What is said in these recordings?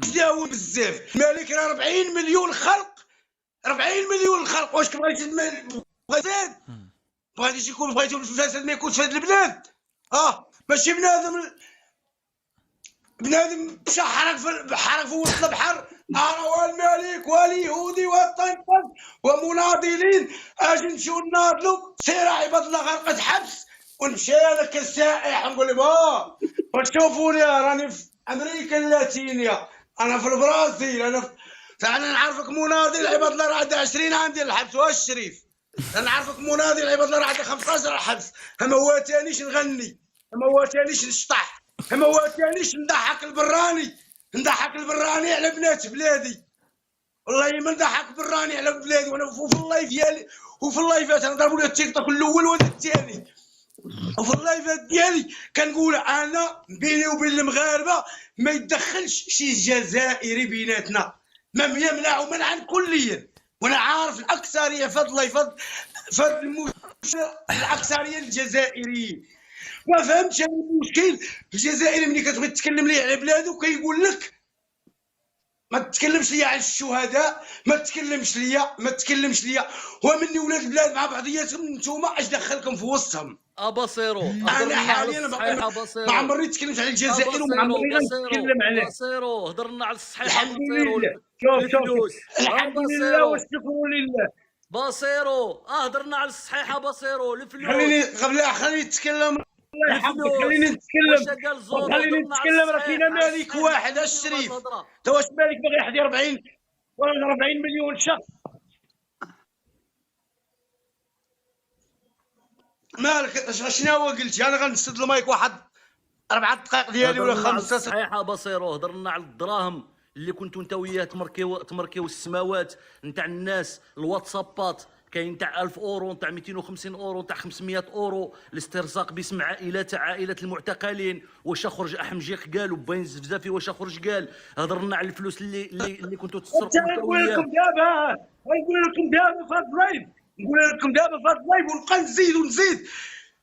داوم بزاف. الملك راه 40 مليون خلق، 40 مليون خلق. واش كبغيتي فساد؟ بغيتيش يكون بغيتو الفساد ما يكونش في هذه البلاد؟ ماشي بنادم مشى حرق في وسط البحر، انا والملك واليهودي والطنطن ومناضلين اجي نمشيو نناضلوا. سير عباد الله غرقت حبس ونمشي انا كسائح نقول لهم شوفوني راني في امريكا اللاتينيه، انا في البرازيل، انا نعرفك مناضل عباد الله راه عنده 20 عام ديال الحبس. واش الشريف انا نعرفك مناضل عباد الله راه عنده 15 الحبس. ما واتانيش نغني، ما واتانيش نشطح، ما واتانيش نضحك البراني على بنات بلادي. والله ما نضحك براني على بلادي. وانا في اللايف ديالي وفي اللايفات انا ضربوا لي التيك توك الاول وهذا الثاني، وفي اللايفات ديالي كنقول انا بيني وبين المغاربه ما يتدخلش شي جزائري بيناتنا، ما يمنع منعا كليا. وانا عارف الاكثريه في هذا اللايف الاكثريه الجزائريين. ما فهمتش انا المشكل. الجزائري ملي كتبغي تتكلم ليه على بلاده كيقول لك ما تتكلمش ليا عن الشهداء، ما تتكلمش ليا. هو مني ولاد البلاد مع بعضياتهم، نتوما اش دخلكم في وسطهم؟ اباصيرو انا حاليا ما عمري تكلمت على الجزائر وما عمري غنتكلم عليه. اباصيرو هضرنا على الصحيح. الحمد لله. شوف الحمد لله والشكر لله. باصيرو هضرنا على الصحيحه. باصيرو الفلوس خليني نتكلم. الله يحفظك خليني نتكلم. راه كاين مالك واحد الشريف. انت واش مالك باغي يحضر 40 ولا 40 مليون شخص؟ مالك شنو قلتي؟ انا غنسد المايك واحد 4 دقائق ديالي ولا 5. صحيحه باصيرو هضرنا على الدراهم اللي كنتو انت وياه تمركيو السماوات نتاع الناس، الواتسابات كاين تاع 1000 اورو، تاع 250 اورو، تاع 500 اورو، الاسترزاق باسم عائله المعتقلين. واش خرج احمجيق قال وباين الزفزافي واش خرج قال. هضرنا على الفلوس اللي كنتوا تصرفوا. نقول لكم دابا في هذا اللايف، ونبقى نزيد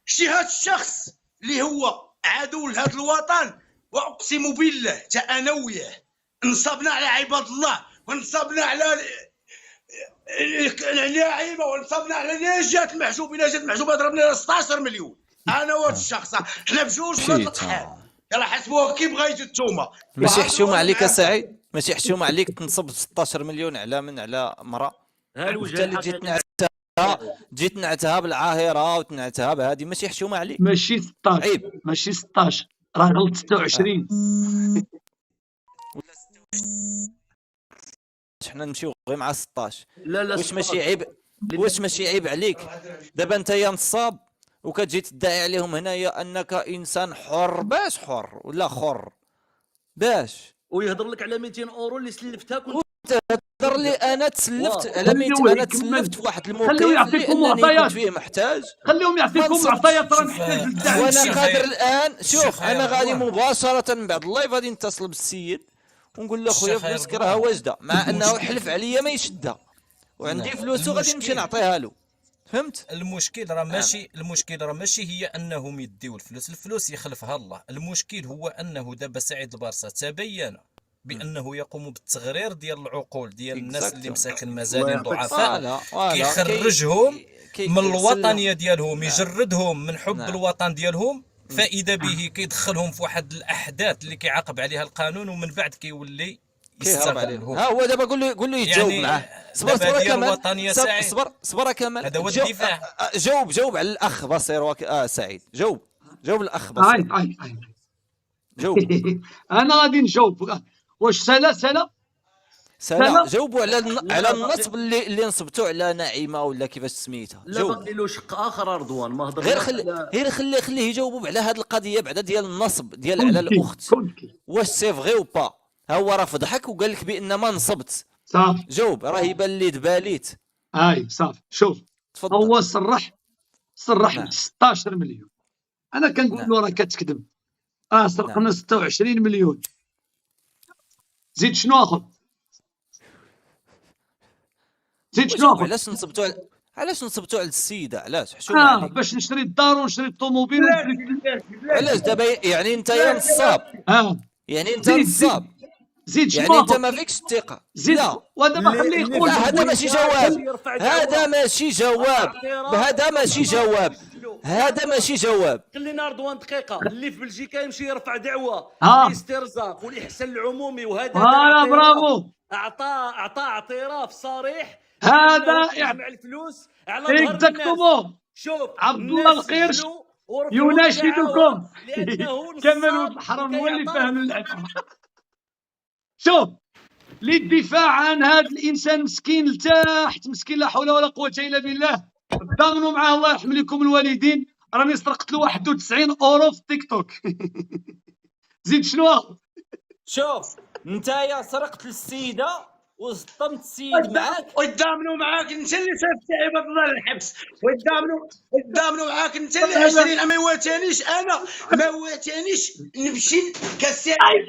شي هاد الشخص اللي هو عدو لهذا الوطن. واقسم بالله حتى انا وياه نصبنا على عباد الله، ونصبنا على اللاعيبه، ونصبنا على نجاة المحجوب. ضربنا 16 مليون انا وهاد الشخص. حنا بجوج ولا الحال. يلا حسبوها كي بغيتو نتوما. ماشي حشومه عليك سعيد، ماشي حشومه عليك تنصب 16 مليون على على مرأة. ها الوجه اللي جيت نعتها بالعاهره وتنعتها بهذه، ماشي حشومه عليك. ماشي 16 عيب، ماشي 16 راه غلط 26. حنا نمشيو غير مع 16. لا واش ماشي عيب عليك دابا انت يا نصاب وكتجي تدعي عليهم هنايا انك انسان حر؟ باش حر ولا خر؟ باش ويهضر لك على 200 اورو اللي سلفتها. كنت تهضر لي انا تسلفت على 200. انا تسلفت في واحد الموقف خليهم يعطيكم معطيات فيه محتاج. خليهم يعطيكم معطيات راه محتاج للدعم. وانا قادر الان. شوف انا غادي مباشره من بعد اللايف غادي نتصل بالسيد ونقول له خويا فلوسك راها واجده، مع انه حلف عليا ما يشدها، وعندي فلوسو غادي نمشي نعطيها له. فهمت؟ المشكل راه ماشي هي انهم يديو الفلوس يخلفها الله. المشكل هو انه دابا سعيد البارسا تبين بانه يقوم بالتغرير ديال العقول ديال الناس اللي مساكن مازالين ضعفاء، كيخرجهم من الوطنيه ديالهم، يجردهم من حب الوطن ديالهم، فاذا به كيدخلهم في واحد الاحداث اللي كيعاقب عليها القانون، ومن بعد كيولي يستغل عليهم. ها هو دابا قول له يتجاوب يعني معاه. صبر كمال، صبر كمال. هذا هو الدفاع. جاوب على الاخ بصير سعيد. جاوب الاخ بصير. جاوب. انا غادي نجاوب. واش سلا جاوبوا على النصب اللي نصبتوا على نعيمه ولا كيفاش سميتها. لا باقي له شق اخر رضوان ما هضر. غير خليه يجاوبوا على هذه القضيه بعدا ديال النصب ديال على الاخت. واش سي فغي او با؟ ها هو راه فضحك وقال لك بان ما نصبت. صافي جاوب، راه يبان لي دباليت. صافي. شوف تفضل. هو صرح 16 مليون. انا كنقول له راه كتكذب. سرقنا 26 مليون. زيد شنو اخر؟ علاش نصبتوا على السيده؟ علاش حشومه باش نشري الدار ونشري الطوموبيل. علاش دابا يعني انت يا نصاب؟ يعني انت نصاب. زيد يعني شنو انت ما فيكش الثقه. زيد لا ودابا خليه يقول. هذا ماشي جواب، هذا ماشي جواب، هذا ماشي جواب، هذا ماشي جواب. خلينا رضوان دقيقه. اللي في بلجيكا يمشي يرفع دعوه ها. لاسترزاق والاحسان العمومي، وهذا فوالا برافو. اعطى اعتراف صريح هذا بأنه يجمع الفلوس على ظهر الناس. اكزاكتومون. شوف عبد الله الناس القرش سجلوا ورفعوا يناشدكم. الدعوة لأنه كمال نصاب ولد الحرام هو وكي اللي يعترف. فاهم اللعبه. شوف للدفاع عن هذا الانسان مسكين لتحت، مسكين لا حول ولا قوه الا بالله. تضامنوا معاه الله يرحم لكم الوالدين. راني سرقت له 91 اورو في تيك توك. زيد شنو؟ شوف نتايا سرقت السيده وصطمت السيد معاك. ويتضامنوا معاك انت اللي صيفط عباد الله للحبس، ويتضامنوا معاك انت اللي 20. ما واتانيش انا، ما واتانيش نمشي كسائر.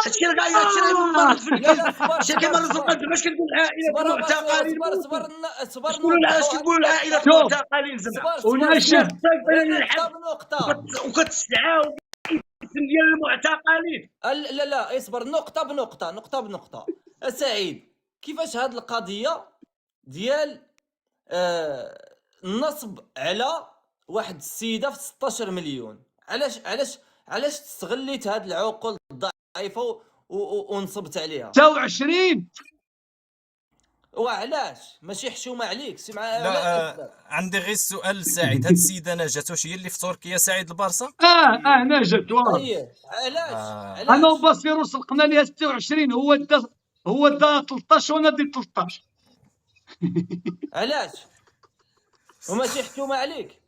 هادشي الغايه، هادشي اللي مرت في لا لا القلب، صبر هادشي اللي مرت في القلب. باش كتقول العائله المعتقلين، صبر شكون علاش كتقول العائله شوف. المعتقلين زعما وناشد وكتسعى الاسم ديال المعتقلين. لا لا اصبر، نقطة بنقطة، نقطة بنقطة. سعيد، كيفاش هاد القضية ديال النصب على واحد السيدة في 16 مليون، علاش استغليت هاد العقول الضعيفة ونصبت عليها؟ 29. وعلاش ماشي حشومة عليك سي لا عندي غير سؤال سعيد. هاد السيده نجاة واش هي اللي في تركيا سعيد البارسا؟ نجت والله. طيب علاش انا وبصيرو سرقنا ليها 26. هو دا 13 وانا ديت 13. علاش وماشي حشومة عليك؟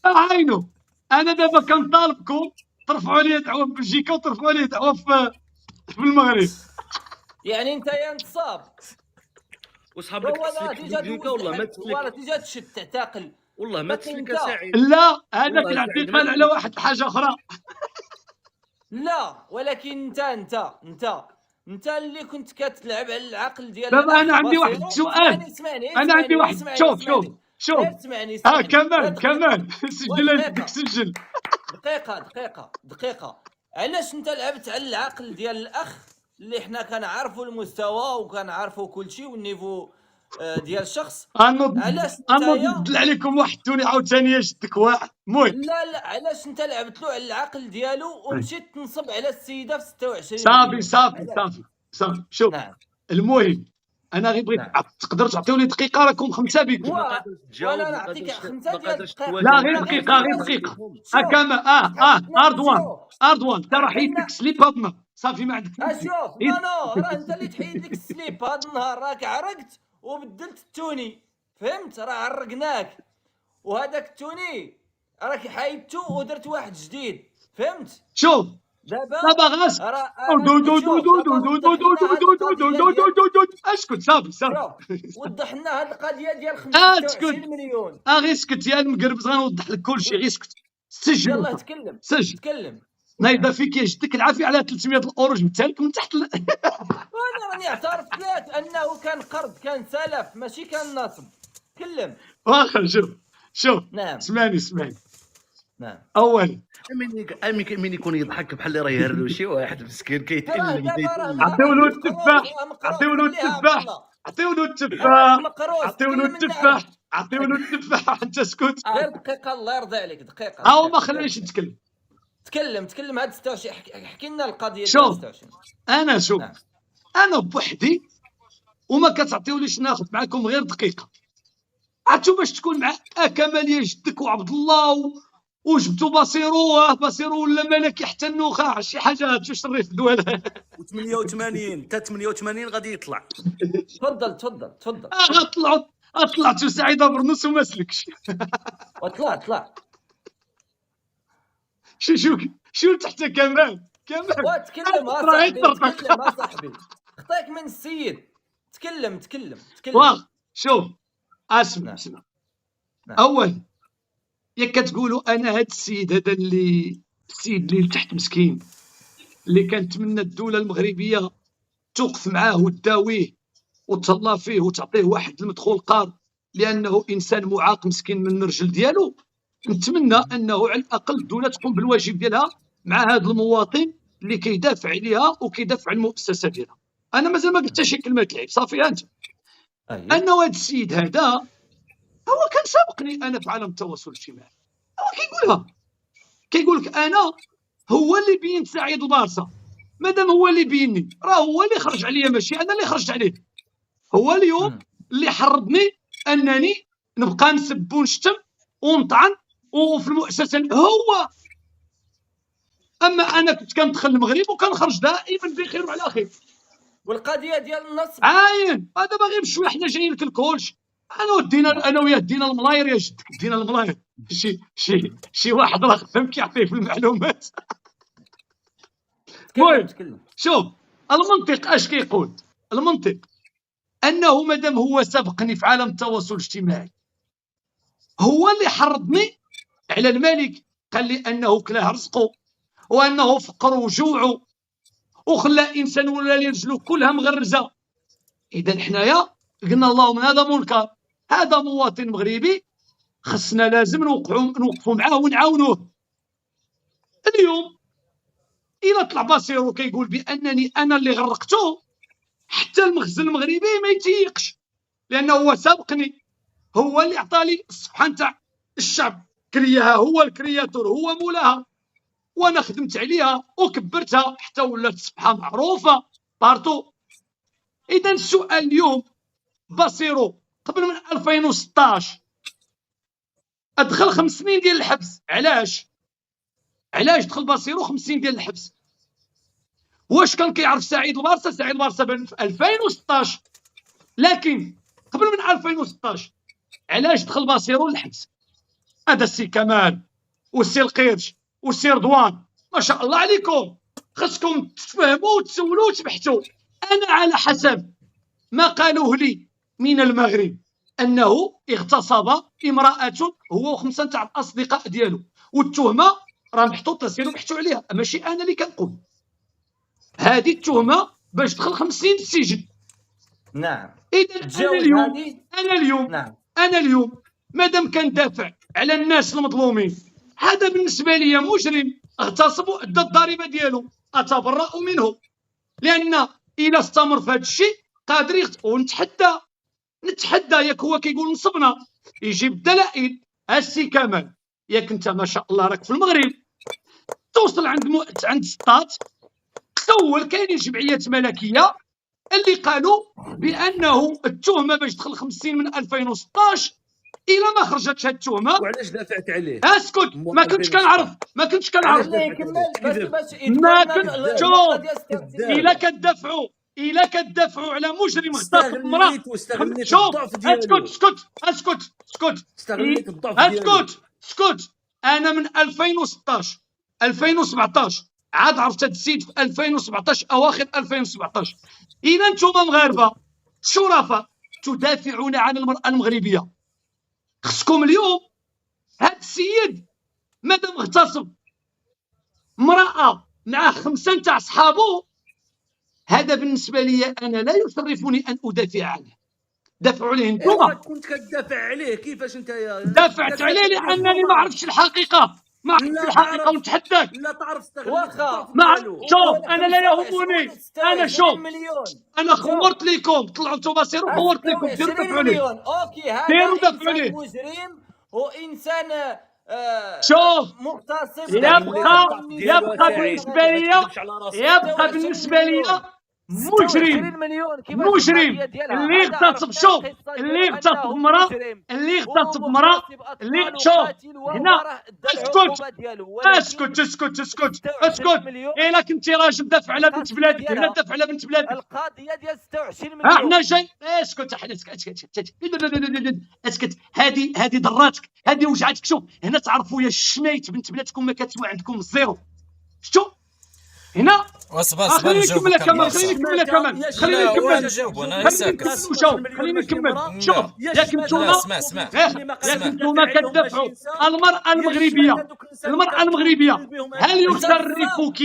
عينو انا دابا كنطالبكم ترفعوا لي دعوه في بلجيكا وترفعوا لي دعوه في المغرب. يعني انت يا نصاب وصحابك والله تسلك بلجيكا والله ما والله تسلك، تيجي تشد تعتقل. والله ما تسلك يا سعيد. لا هذاك والله الاعتقال على واحد الحاجه اخرى. لا ولكن انت اللي كنت كتلعب على العقل ديال دابا انا عندي واحد السؤال. انا عندي واحد. شوف اسمعني كمان سجل بدك تسجل. دقيقة. علاش انت لعبت على العقل ديال الاخ اللي حنا كنعرفوا المستوى وكنعرفوا كل شيء والنيفو ديال الشخص؟ علاش انا ندل عليكم واحد توني عاوتاني شدك واحد. المهم لا علاش انت لعبت له على العقل ديالو ومشيت تنصب على السيده في 26 صافي شوف. نعم. المهم انا غير بغيت تقدر تعطيوني دقيقه راكم 5 بكم. وانا نعطيك 5 ديال الدقائق. لا غير دقيقه. كما اردوان انت راه حيد لك سليب هاد النهار صافي ما عندك. شوف نو راه انت اللي تحيد لك السليب هاد النهار، راك عرقت وبدلت التوني، فهمت؟ راه عرقناك وهذاك التوني راك حايدته ودرت واحد جديد، فهمت؟ شوف دابا غاس اسكت صافي وضح لنا هاد القضيه ديال 25 مليون. غير اسكت يا المقربز غنوضح لك كل شيء. غير اسكت سجل. يلاه تكلم. نايضه فيك يجدك العافيه على 300 الاورو جبتها لك من تحت. انا راني اعترفت لك انه كان قرض، كان سلف ماشي كان نصب. تكلم. واخا شوف نعم. اسمعني نعم. اولا من يكون يضحك بحال اللي راه يهرلو شي واحد مسكين كيتألم. عطيو له التفاح انت اسكت. غير دقيقه الله يرضي عليك، دقيقه. هاو ما خلانيش نتكلم. تكلم هاد 26. احكي لنا القضيه ديال 26. انا نعم. انا بوحدي وما كتعطيوليش ناخذ معكم غير دقيقه. عرفتوا باش تكون مع كماليه جدك وعبد الله وجبتوا بصيرو ولا ملكي حتى النخاع شي حاجه تشرف الدوله. و88 حتى 88 غادي يطلع. تفضل. طلعت سعيده برنوس وما سلكش. طلع شو تحت كمال تكلم صاحبي. خطيك من السيد. تكلم. شوف اسمع. اول ياك كتقولوا انا هاد السيد هذا السيد اللي تحت مسكين اللي كنتمنى الدوله المغربيه توقف معاه وتداويه وتهلا فيه وتعطيه واحد المدخول قار لانه انسان معاق مسكين من الرجل ديالو. نتمنى انه على الاقل الدوله تقوم بالواجب ديالها مع هذا المواطن اللي كيدافع عليها وكيدافع على المؤسسه ديالها. انا مازال ما قلت حتى شي كلمه العيب، صافي انت. انه هذا السيد هذا هو كان سابقني انا في عالم التواصل الاجتماعي، هو كيقولها، كيقول لك انا هو اللي بين سعيد البارسا، مادام هو اللي بيني راه هو اللي خرج عليا ماشي انا اللي خرجت عليه. هو اليوم اللي حرضني انني نبقى نسب ونشتم ونطعن وفي المؤسسه هو. اما انا كنت كندخل المغرب وكنخرج دائما بخير وعلى خير. والقضيه ديال النصب عاين هذا باغي بشويه، حنا جايين لك الكلش، انا وياه دينا الملاير يا جدك، دينا الملاير. شي واحد راه خدام كيعطيه في المعلومات. المهم شوف المنطق اش كيقول. المنطق انه مادام هو سبقني في عالم التواصل الاجتماعي، هو اللي حرضني على الملك، قال لي انه كلاه رزقه وانه فقر وجوعه وخلى انسان ولا رجلو كلها مغرزه. اذا حنايا قلنا اللهم هذا منكر، هذا مواطن مغربي خصنا لازم نوقفوا معاه ونعاونوه. اليوم الى طلع بصيرو كيقول بانني انا اللي غرقته، حتى المخزن المغربي ما يتيقش، لانه هو سابقني، هو اللي عطالي الصفحه نتاع الشعب، كرياها هو الكرياتور، هو مولاها، وانا خدمت عليها وكبرتها حتى ولات الصفحه معروفه بارتو. اذا السؤال اليوم بصيرو قبل من 2016 ادخل 5 سنين ديال الحبس. علاش دخل بصيرو 5 سنين ديال الحبس؟ واش كان كيعرف سعيد البارسا؟ سعيد البارسا بان في 2016، لكن قبل من 2016 علاش دخل بصيرو للحبس؟ هذا السي كمال والسي القرش والسي رضوان ما شاء الله عليكم، خصكم تفهموا وتسولوا وتبحثوا. انا على حسب ما قالوه لي من المغرب انه اغتصب امراه هو وخمسه تاع الاصدقاء ديالو، والتهمه راه محطوطه، سيروا بحثوا عليها، ماشي انا اللي كنقول. هذه التهمه باش دخل 5 سنين السجن. نعم. اذا انا اليوم مادام كندافع على الناس المظلومين، هذا بالنسبه لي مجرم اغتصب وادى الضريبه ديالو، اتبرأ منه، لان الى استمر في هذا الشيء قادر نتحدى ياك هو كيقول نصبنا، يجيب الدلائل. السي كمال ياك انت ما شاء الله راك في المغرب، توصل عند سطات اول كاينين جمعيات ملكيه اللي قالوا بانه التهمه باش دخل 5 سنين من 2016 الى ما خرجتش هاد التهمه. وعلاش دافعت عليه؟ اسكت، ما كنتش كنعرف باش الا كتدافعوا على مجرم اغتصب امراه. شوف اسكت. انا من 2016 2017 عاد عرفت هاد السيد في 2017 اواخر 2017. الى انتم مغاربه شرفاء تدافعون عن المراه المغربيه، خصكم اليوم هاد السيد مادام اغتصب امراه مع 5 تاع صحابو، هذا بالنسبه لي انا لا يشرفني ان ادافع عنه. دافعوا عليه انتم. كنت كتدافع عليه كيفاش انت دافعت عليه لانني ما عرفتش الحقيقه، ونتحداك. لا تعرف واخا شوف انا لا يهمني، انا شوف انا خورت لكم، طلعوا انتم سيروا خورت لكم، ديروا دافعوا عليه. اوكي هذا ديروا دافعوا عليه. مجرم وانسان شوف مغتصب. يبقى بالنسبه لي مجرم اللي اغتصب. شوف اللي اغتصب امراه اللي شوف هنا. اسكت الا كنتي راجل دافع على بنت بلادك، هنا دافع على بنت بلادك. القضيه ديال 26 مليون. احنا جاي. اسكت هذه ضراتك، هذه وجعتك. شوف هنا تعرفوا يا الشمايت بنت بلادكم ما كتسوى عندكم الزيرو. شتو هنا خليني نكمل كمان. خليني نكمل. شوف ياك نتوما كتدافعوا المرأة المغربية، هل يشرفك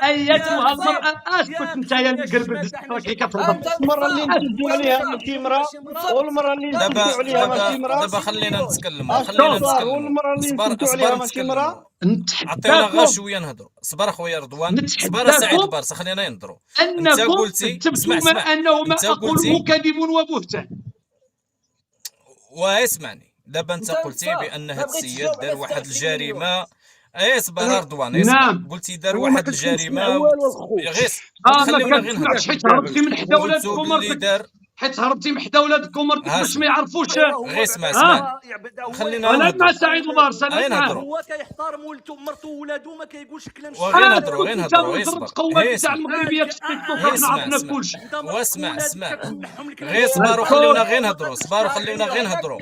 ايتها المرأة؟ اسكت انت يا القربد، راكي كتهضر. المرة اللي ندوزو عليها ماشي امرأة، والمرة اللي ندوزو عليها ماشي امرأة. دابا خلينا نتكلموا. والمرة اللي ندوزو عليها ماشي امرأة. عطيونا غير نتحداكم شويه نهضروا. صبر اخويا رضوان، صبر سعيد نتحداكم البارسا، خلينا نهضروا. انت انكم قلتي كتبتوا اسمع ما اسمع، انه ما انت اقوله قلتي كذب وبهتان. واسمعني دابا، انت انت قلتي انصاف، بان ما هاد بغيتش السيد تجاوب دار على واحد 26 مليون. الجريمه. اصبر رضوان اصبر. نعم قلتي دار هو ما واحد كنتش يسمع الجريمه والو الخو. غير ما خليونا غير كتسمعش نهضروا. حيت هربتي من حدا قلتوا ولادكم باللي مرتك، دار. حيت هربتي من حدا ولادكم مرتك ها باش ما اسمع يعرفوش. غير اسمع ها اسمع، هو خلينا انا نهضروا. مع سعيد البارسا انا غير معاه. نهضروا هو كيحترم ولدو مرتو وولادو، ما كيقولش كلام وغير شي. نهضروا غير انت نهضروا. وزرة اصبر قوات غير تاع اسمع المغربيه في التيك توك غير راك اسمع عرفنا اسمع كلشي. واسمع اسمع كتمنحهم لك غير صبروا خليونا غير نهضروا. صبروا خليونا غير نهضروا.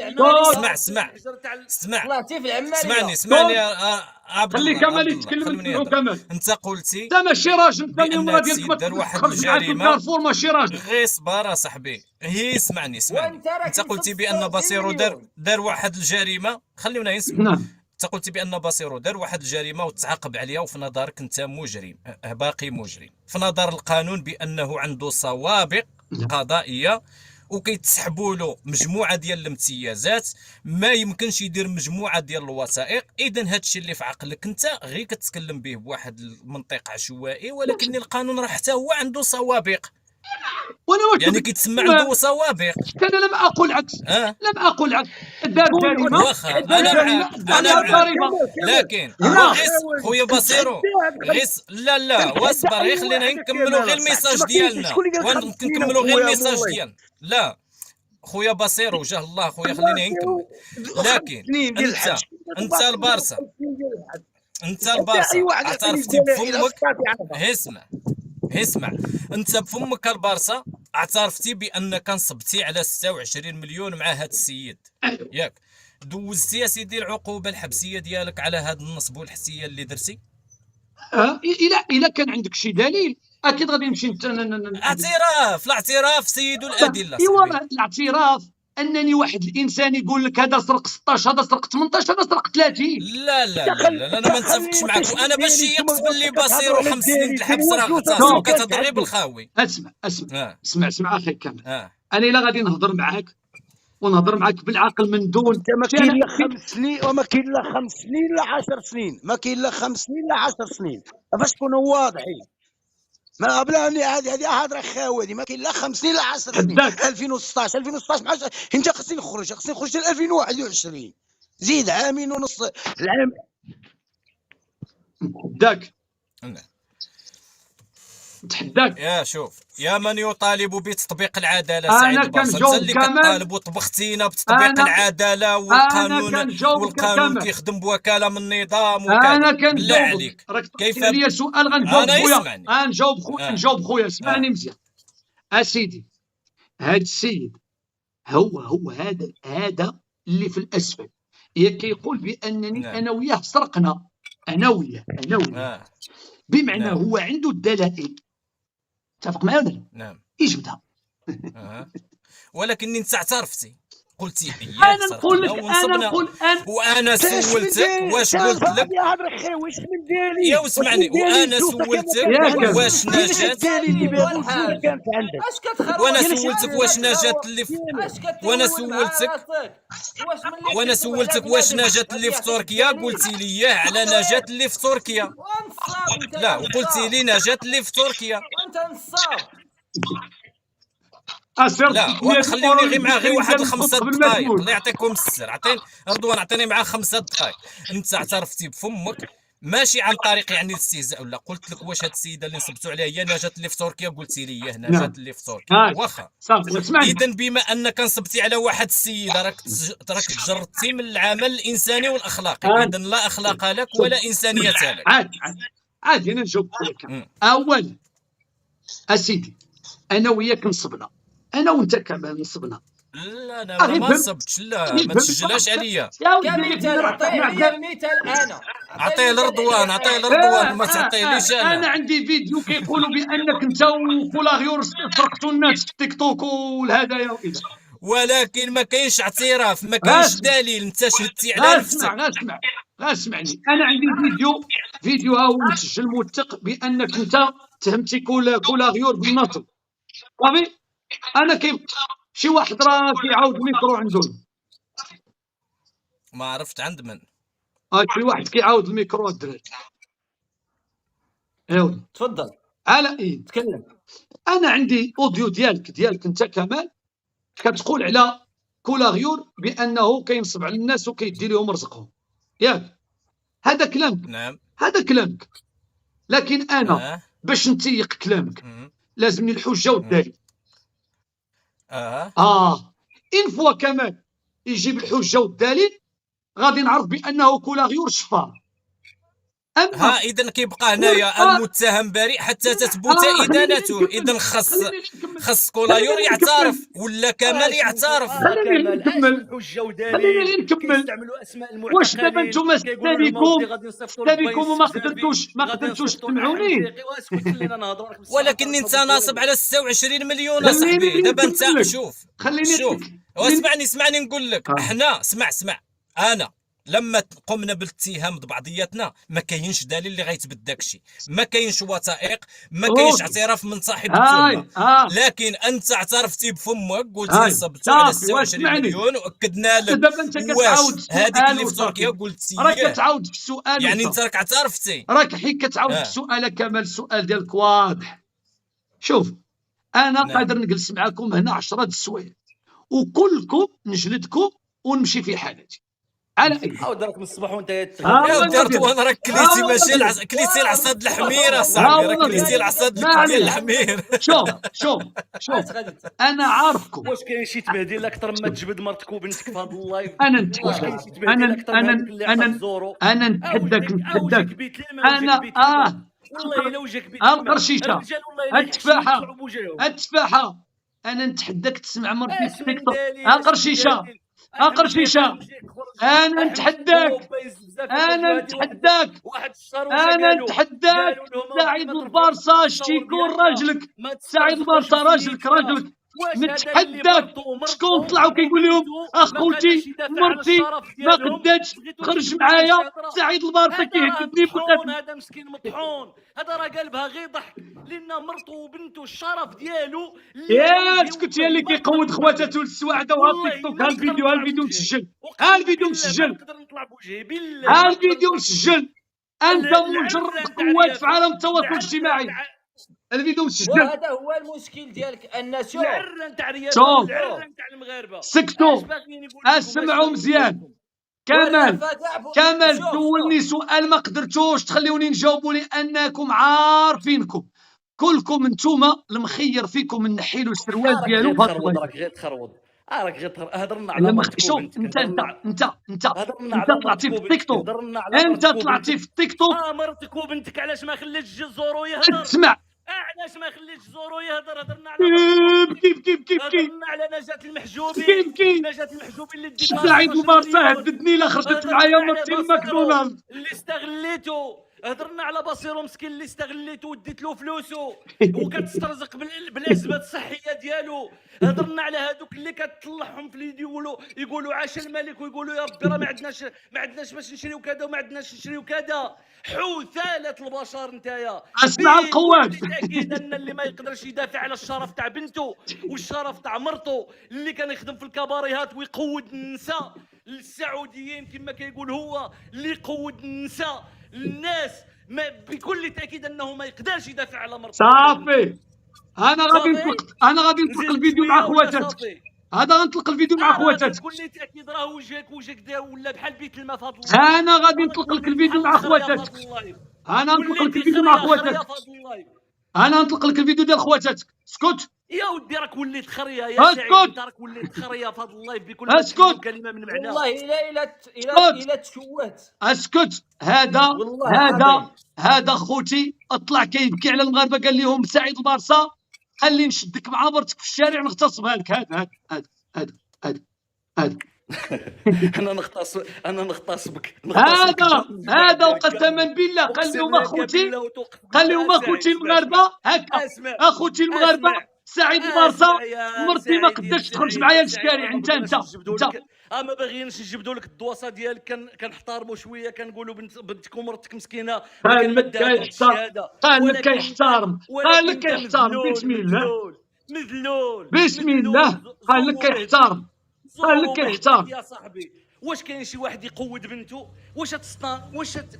اسمع اسمع اسمع طلعتي في العماليه. اسمعني اسمعني عبد خلي الله، كمال عبد الله يتكلم خلوني نسمعو نهضر. كمال. انت قلتي انت ماشي راجل، انت بأن المراه هاد ديالك ما السيد دار واحد تخرج معاك في الجريمة. الكارفور ماشي راجل. غير صبر صاحبي، هي اسمعني وانت راك انت قلتي بان 26 بصيرو مليون. دار واحد الجريمه. خلينا نسمع. نعم انت قلتي بان بصيرو دار واحد الجريمه وتعاقب عليها، وفي نظرك انت مجرم، باقي مجرم في نظر القانون بانه عنده سوابق قضائيه وكيتسحبوا له مجموعه ديال الامتيازات، ما يمكنش يدير مجموعه ديال الوثائق. اذا هذا الشيء اللي في عقلك انت غير كتكلم به بواحد المنطق عشوائي، ولكن القانون راه حتى هو عنده سوابق، وانا واش يعني كيتسمى عنده سوابق. انا لم اقل عكس، لم اقل عكس. دار جريمه واخا انا معاك انا معاك، لكن خويا بصيرو لا واصبر غير خلينا نكملوا غير الميساج ديالنا، ونكملوا غير الميساج ديالنا. لا خويا بصيرو وجه الله خويا خليني نكمل. لكن انت البارسا، انت البارسا اعترفتي بفمك. اسمع انت بفمك البارسا اعترفتي بانك نصبتي على 26 مليون مع هذا السيد، ياك؟ دوزتي يا سيدي العقوبه الحبسيه ديالك على هذا النصب والحسيه اللي درتي؟ الا كان عندك شي دليل اكيد غادي نمشي اعتراف، الاعتراف سيد الادله. ايوا الاعتراف انني واحد الانسان يقول لك هذا سرق 16 هذا سرق 18 هذا سرق 30. لا انا ما نتفقش معك. وانا باش يقص باللي بصيرو 5 سنين الحبس راه اغتصاب كتهضري بالخاوي. اسمع اخي كامل. انا الا غادي نهضر معاك ونهضر معاك بالعقل من دون ما كاين لا 5 سنين وما كاين لا 5 سنين لا 10 سنين، ما كاين لا 5 سنين لا 10 سنين، باش تكونوا واضحين. ما بلا هذه هضره خاوه، هذه ما كاين لا 5 سنين لا 10 سنين. 2016 مع انت خصني نخرج حتى 2021، زيد عامين ونص العام. نتحداك يا شوف يا من يطالب بتطبيق العداله سعيد البارسا، انت اللي كطالب وطبختينا بتطبيق العداله والقانون كيخدم بوكاله من النظام وكذا. انا بالله عليك كيف لي سؤال غنجاوب خويا، غنجاوب خويا. اسمعني مزيان اسيدي. هذا السيد هو هذا اللي في الاسفل كيقول بانني انا وياه سرقنا، انا وياه بمعنى هو عنده الدلائل. اتفق معايا ولا لا؟ نعم يجبدها. ولكن انت اعترفتي، قلتي انا نقول لك وانا سولتك واش قلت لك يا واسمعني، وانا سولتك واش نجات، وانا سولتك واش نجات اللي وانا سولتك واش نجات اللي في تركيا، قلتي لي على نجات اللي في تركيا. لا وقلتي لي نجات اللي في تركيا. انت نصاب. لا خليوني غير معاه غير واحد 5 دقائق، الله يعطيكم السر. رضوان عطيني معاه 5 دقائق. انت اعترفتي بفمك ماشي عن طريق يعني الاستهزاء، ولا قلت لك واش هاد السيده اللي نصبتوا عليها هي نجات اللي في تركيا، قلتي لي نجات اللي في تركيا. واخا اذا بما انك نصبتي على واحد السيده راك جردتي من العمل الانساني والاخلاقي، اذا لا اخلاق لك ولا انسانيه لك. عادي انا نجاوب لك. اولا اسيدي انا وياك نصبنا، انا وانت كمان نصبنا. لا انا ما نصبتش، لا ما تسجلهاش عليا. كمثال عطيه المثال انا عطيه لرضوان ما تعطيليش انا عندي فيديو كيقولوا بانك انت وكولاغيور سرقتوا الناس في التيك توك والهدايا وكذا، ولكن ما كاينش اعتراف، ما كاينش دليل. انت شهدتي على نفسك. اسمعني انا عندي فيديو ها هو مسجل موثق بانك انت تهمتي كولاغيور بالنصب. صافي انا شي واحد راه كيعاود الميكرو عنده، ما عرفت عند من. شي واحد كيعاود الميكرو الدراري. ايوا تفضل على ايه تكلم. انا عندي اوديو ديالك انت كمال كتقول على كولاغيور بانه كينصب على الناس وكيدي لهم رزقهم، ياك؟ هذا كلامك، نعم. هذا كلامك، لكن انا اه باش نتيق كلامك مم. لازمني الحجه والدليل. اه ان فوا كمال يجيب الحجه والدليل غادي نعرف بانه كولاغيور شفار. اما اذا كيبقى هنايا المتهم بريء حتى تثبت ادانته. اذا خص كولايور يعترف ولا كمال يعترف. خليني نكمل، خليني نكمل. يستعملوا اسماء واش دابا المعتقلين نتوما كيقولوا لهم أودي ستاريكم غادي نصيفطوا للبايس وما بزافي، ما غادي قدرتوش نصيفطوا لنا تسمعوني. حنفيقي. واسكت خلينا نهضروا راك بصح ولكن انت ناصب على 26 مليون اصاحبي. خليني دابا انت نكمل لك. شوف خليني اسمعني نقول لك. حنا اسمع انا لما قمنا بالاتهام ببعضياتنا ما كاينش دليل اللي غيثبت داكشي، ما كاينش وثائق، ما كاينش اعتراف من صاحب التهمه. لكن انت اعترفتي بفمك قلتي نصبتو على 26 مليون واكدنا لك. دابا انت كتعاود واش هذيك اللي في السؤال تركيا قلتي راك كتعاود في السؤال يعني انت راك اعترفتي. راك حين كتعاود في السؤال كمال السؤال ديالك واضح. شوف انا قادر نجلس معكم هنا 10 د السوايع وكلكم نجلدكم ونمشي في حالتي على اي عاود راك من الصباح وانت يا ودي وانا راك كليتي ماشي كليتي العصا د الحمير اصاحبي. راك كليتي العصا ديال الحمير. شوف انا عارفكم. واش كاين شي تبهديل اكثر ما تجبد مرتك وبنتك في هذا اللايف؟ انا نتحداك انا والله الا وجهك بيت القرشيشه التفاحه انا نتحداك تسمع مرتي في التيك توك. قرشيشه انا نتحداك سعيد البارصه يكون راجلك. سعيد البارصه راجلك نتحداك. شكون طلعوا كيقول لهم اخوتي مرتي ما قداتش تخرج معايا؟ سعيد البارصه كيهددني هذا مسكين مطحون. هذا راه قلبها غير ضحك لان مرته وبنته الشرف ديالو. يا اسكت يا اللي كيقود خواتاتو للسواعده وها التيك توك. ها الفيديو مسجل. نقدر نطلع بوجهي بالله. ها الفيديو مسجل. انت مجرد قوات في عالم التواصل الاجتماعي. الفيديو مسجل. وهذا هو المشكل ديالك ان شوف تاع الرياض تاع المغاربه. سكتوا اسمعوا مزيان. كمال سولني سؤال ما قدرتوش تخليوني نجاوبوا لانكم عارفينكم كلكم انتوما المخير فيكم نحي له السروال ديالو. راك غير تخربط. راك غير هضرنا على مرتك. شوف انت طلعتي في التيك توك. انت طلعتي في التيك توك. مرتك وبنتك علاش ما خليتش زورو يهضر؟ اسمع علاش ما خليتش زورو يهضر؟ هضرنا على كيف هضرنا على نجاة المحجوبين. نجاة المحجوبين اللي ديت سعيد البارصه هددني لا خرجت معايا مرتي الماكدونالدز اللي استغليته. هضرنا على بصيرو مسكين اللي استغليته وديت له فلوسه وكتسترزق بالازمات الصحيه ديالو. هضرنا على هذوك اللي كتطلعهم في الفيديو يقولوا عاش الملك ويقولوا يا ربي راه ما عندناش باش نشريو كذا وما عندناش نشريو كذا. حوثاله البشر نتايا. اسمع القوات. اكيد ان اللي ما يقدرش يدافع على الشرف تاع بنته والشرف تاع مرته اللي كان يخدم في الكباريهات ويقود النساء السعوديين كما كيقول هو اللي يقود النساء الناس ما بكل تاكيد انه ما يقدرش يدافع على مرته. صافي انا غادي نطلق الفيديو مع خواتاتك. غنطلق الفيديو مع خواتاتك. بكل تاكيد راه وجهك ولا بحال بيت الماء في هذا اللايف. انا غادي نطلق لك الفيديو مع خواتاتك. انا نطلق لك الفيديو مع خواتاتك. انا نطلق لك الفيديو ديال خواتاتك. اسكت يا ودي راك وليت خريه يا سعيد. راك وليت خريه في هذا اللايف بكل كلمه من معنى. والله الا تشوهت. اسكت. هذا خوتي اطلع كيبكي على المغاربه قال لهم سعيد البارصه خلي نشدك مع مرتك في الشارع نغتصبها لك. هذا انا نغتصبك. هذا وقسما بالله قال لهم اخوتي المغاربه هكا. اخوتي المغاربه سعيد البارصه مرتي ما قدرتش تخرج معايا للشارع. انت ما باغيينش نجبدوا لك الدواسه ديالك. كنحتارموا شويه كنقولوا بنتك ومرتك مسكينه. قال لك كيحتارم بسم الله مذلول بسم الله. قال لك كيحتارم يا صاحبي. واش كاين شي واحد يقود بنته؟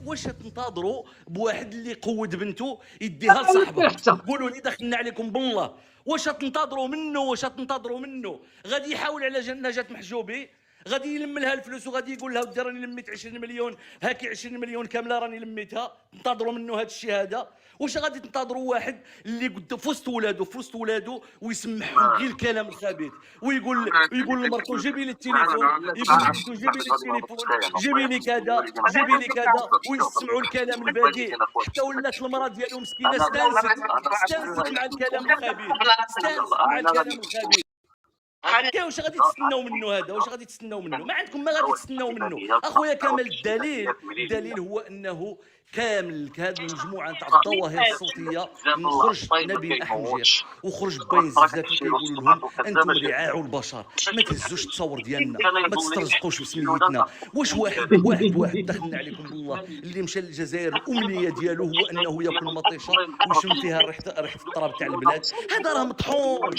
واش تنتظروا بواحد اللي يقود بنته يديها لصاحبه؟ قولوا لي دخلنا عليكم بالله، واش تنتظروا منه؟ غادي يحاول على نجاة محجوبي، غادي يلم لها الفلوس وغادي يقول لها ودي راني لميت 20 مليون، هاكي 20 مليون كامله راني لميتها. تنتظروا منه هذا الشيء هذا؟ واش غادي تنتظروا واحد اللي قد في وسط ولادو ويسمعهم غير الكلام الخبيث، ويقول لمرته جيبي لي التليفون، جيبي لي كذا، ويسمعوا الكلام البذيء، حتى ولات المراه ديالو مسكينه استانست مع الكلام الخبيث، واش غادي تستناو منه هذا؟ ما عندكم ما غادي تستناو منه اخويا كمال. الدليل هو انه كامل هذه المجموعه تاع الظواهر الصوتيه، خرج نبيل احمد وخرج باين بزاف كيقولوا لهم انتم رعاع البشر، ما تهزوش التصور ديالنا، ما تسترزقوش بسميتنا. واش واحد دخلنا عليكم بالله اللي مشى للجزائر الامنيه ديالو هو انه ياكل مطيشه ويشم فيها ريحه التراب تاع البلاد؟ هذا راه مطحون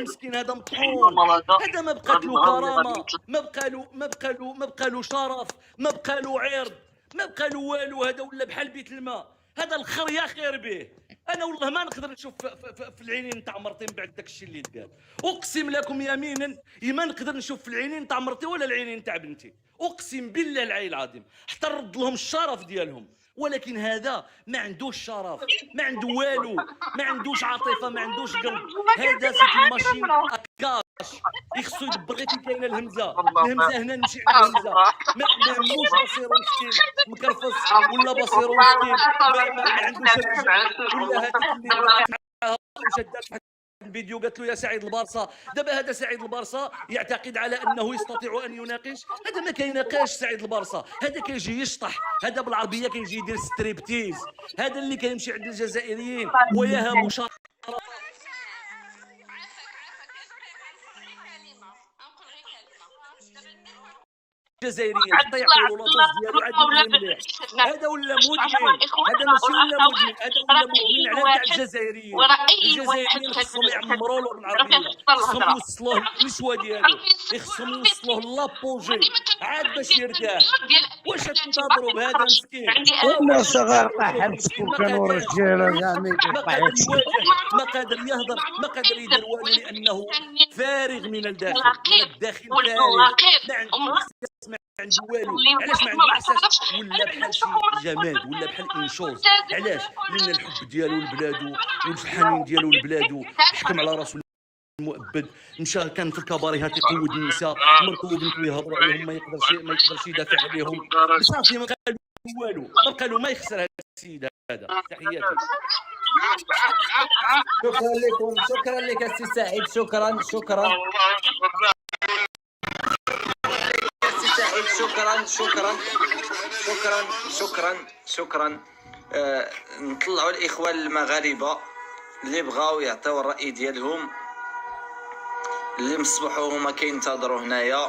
مسكين، هذا مطحون، هذا ما بقات له كرامه، ما بقى له شرف، ما بقى له عرض، ما بقى له والو. هذا ولا بحال بيت الماء، هذا الخر يا خير به. انا والله ما نقدر نشوف في العينين تاع مرتي من بعد داك الشيء اللي قال. اقسم لكم يمينا ما نقدر نشوف في العينين تاع مرتي ولا العينين تاع بنتي، اقسم بالله العلي العظيم، حتى نرد لهم الشرف ديالهم. ولكن هذا ما عندوش شرف، ما عنده والو، ما عندوش عاطفه، ما عندوش قلب. هذا سيتي ماشين كاش، يخصو يدبر غير كي كاينه الهمزه هنا نمشي على الهمزه. ما عندوش بصيرو مسكين مكرفص، ولا بصيرو مسكين ما عندوش ولا هذيك اللي شدات الفيديو قالت له يا سعيد البارصه. دابا هذا سعيد البارصه يعتقد على انه يستطيع ان يناقش، هذا ما كيناقش سعيد البارصه، هذا كيجي يشطح، هذا بالعربيه كيجي يدير ستريبتيز، هذا اللي كيمشي عند الجزائريين ويهاب شرف الجزائريين حتى يعطيو له لاطاس ديالو عاد مليح. هذا ولا مدمن، هذا ماشي ولا مدمن، هذا ولا مدمن على تاع الجزائريين. الجزائريين خصهم يعمروا له بالعربيه، خصهم يوصلوه النشوه ديالو، خصهم يوصلوه لابوجي عاد باش يرتاح. واش تنتظروا بهذا مسكين؟ كنا صغار حبسكم كانوا رجاله يعني ما قادر يهضر، ما قادر يدير والو، لانه فارغ من الداخل، فارغ، ما عنده والو. علاش ما عنده احساس؟ ولا بحال شي جماد، ولا بحال انشوز. علاش؟ لان الحب ديالو لبلادو والحنين ديالو لبلادو حكم على راسو المؤبد. مشى كان في الكباريهات يقود النساء، مرته وبنته يهضروا عليهم، ما يقدرش يدافع عليهم، صافي ما قال والو، ما بقى له ما يخسر هذا السيد هذا. تحياتي. شكرا لكم، شكرا لك السي سعيد، شكرا نطلعوا الاخوان المغاربه اللي بغاو يعطيو الراي ديالهم، اللي مصبحوا هما كينتظروا هنايا.